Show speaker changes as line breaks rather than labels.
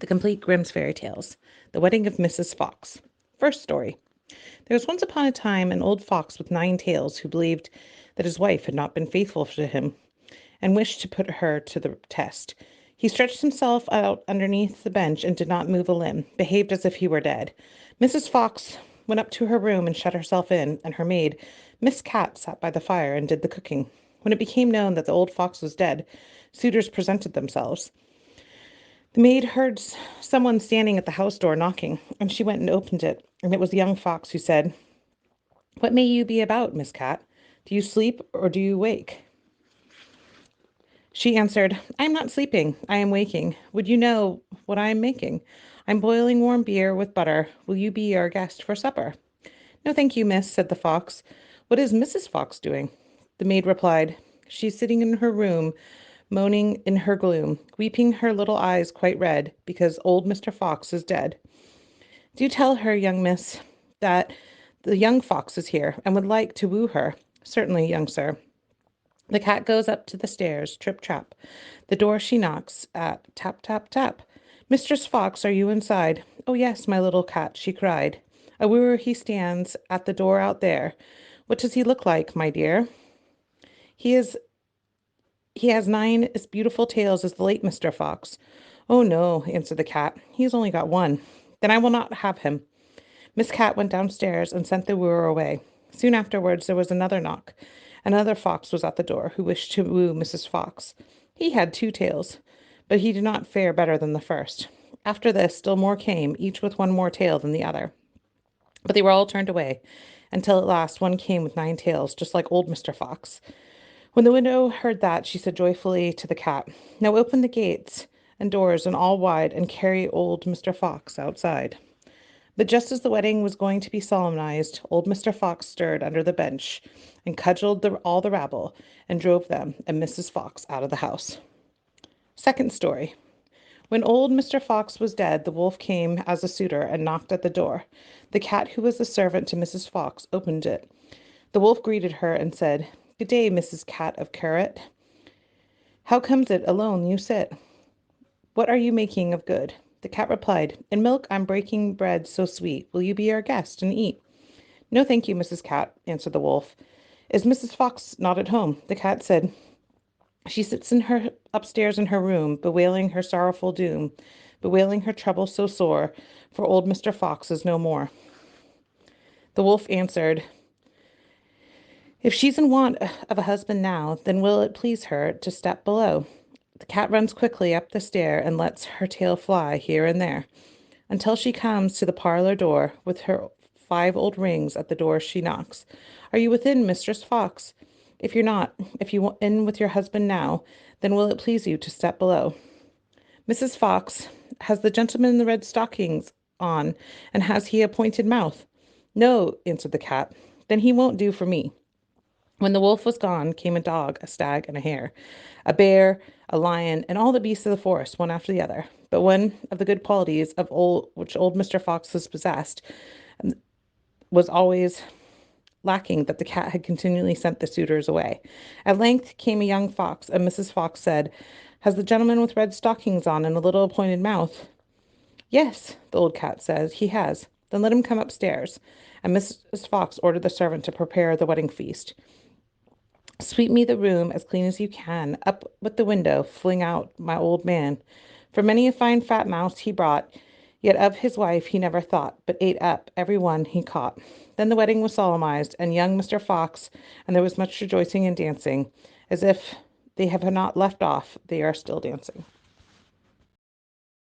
The Complete Grimm's Fairy Tales. The Wedding of Mrs. Fox. First story. There was once upon a time an old fox with 9 tails who believed that his wife had not been faithful to him and wished to put her to the test. He stretched himself out underneath the bench and did not move a limb, behaved as if he were dead. Mrs. Fox went up to her room and shut herself in, and her maid, Miss Cat, sat by the fire and did the cooking. When it became known that the old fox was dead, suitors presented themselves. The maid heard someone standing at the house door knocking, and she went and opened it, and it was the young fox, who said, "What may you be about, Miss Cat? Do you sleep or do you wake?" She answered, "I am not sleeping, I am waking. Would you know what I am making? I'm boiling warm beer with butter. Will you be our guest for supper?" "No, thank you, miss," said the fox. "What is Mrs. Fox doing?" The maid replied, "She's sitting in her room, moaning in her gloom, weeping her little eyes quite red, because old Mr. Fox is dead. Do tell her, young miss, that the young fox is here, and would like to woo her." "Certainly, young sir." The cat goes up to the stairs, trip trap. The door she knocks at, tap tap tap. "Mistress Fox, are you inside?" "Oh yes, my little cat," she cried. "A wooer he stands at the door out there. What does he look like, my dear?" He is He has 9 as beautiful tails as the late Mr. Fox." "Oh no," answered the cat. "He has only got one." "Then I will not have him." Miss Cat went downstairs and sent the wooer away. Soon afterwards there was another knock. Another fox was at the door, who wished to woo Mrs. Fox. He had 2 tails, but he did not fare better than the first. After this, still more came, each with one more tail than the other. But they were all turned away, until at last one came with 9 tails, just like old Mr. Fox. When the widow heard that, she said joyfully to the cat, "Now open the gates and doors and all wide, and carry old Mr. Fox outside." But just as the wedding was going to be solemnized, old Mr. Fox stirred under the bench and cudgeled all the rabble, and drove them and Mrs. Fox out of the house. Second story. When old Mr. Fox was dead, the wolf came as a suitor and knocked at the door. The cat, who was the servant to Mrs. Fox, opened it. The wolf greeted her and said, "Good day, Mrs. Cat of Carrot. How comes it alone you sit? What are you making of good?" The cat replied, "In milk I'm breaking bread so sweet. Will you be our guest and eat?" "No, thank you, Mrs. Cat," answered the wolf. "Is Mrs. Fox not at home?" The cat said, "She sits in her upstairs in her room, bewailing her sorrowful doom, bewailing her trouble so sore, for old Mr. Fox is no more." The wolf answered, "If she's in want of a husband now, then will it please her to step below?" The cat runs quickly up the stair and lets her tail fly here and there, until she comes to the parlor door. With her 5 old rings at the door she knocks. "Are you within, Mistress Fox? If you're not, if you want in with your husband now, then will it please you to step below?" "Mrs. Fox, has the gentleman in the red stockings on, and has he a pointed mouth?" "No," answered the cat. "Then he won't do for me." When the wolf was gone, came a dog, a stag, and a hare, a bear, a lion, and all the beasts of the forest, one after the other. But one of the good qualities of which old Mr. Fox was possessed was always lacking, that the cat had continually sent the suitors away. At length came a young fox, and Mrs. Fox said, "Has the gentleman with red stockings on and a little pointed mouth?" "Yes," the old cat said, "he has." "Then let him come upstairs." And Mrs. Fox ordered the servant to prepare the wedding feast. "Sweep me the room as clean as you can. Up with the window, fling out my old man. For many a fine fat mouse he brought, yet of his wife he never thought, but ate up every one he caught." Then the wedding was solemnized, and young Mr. Fox, and there was much rejoicing and dancing. As if they have not left off, they are still dancing.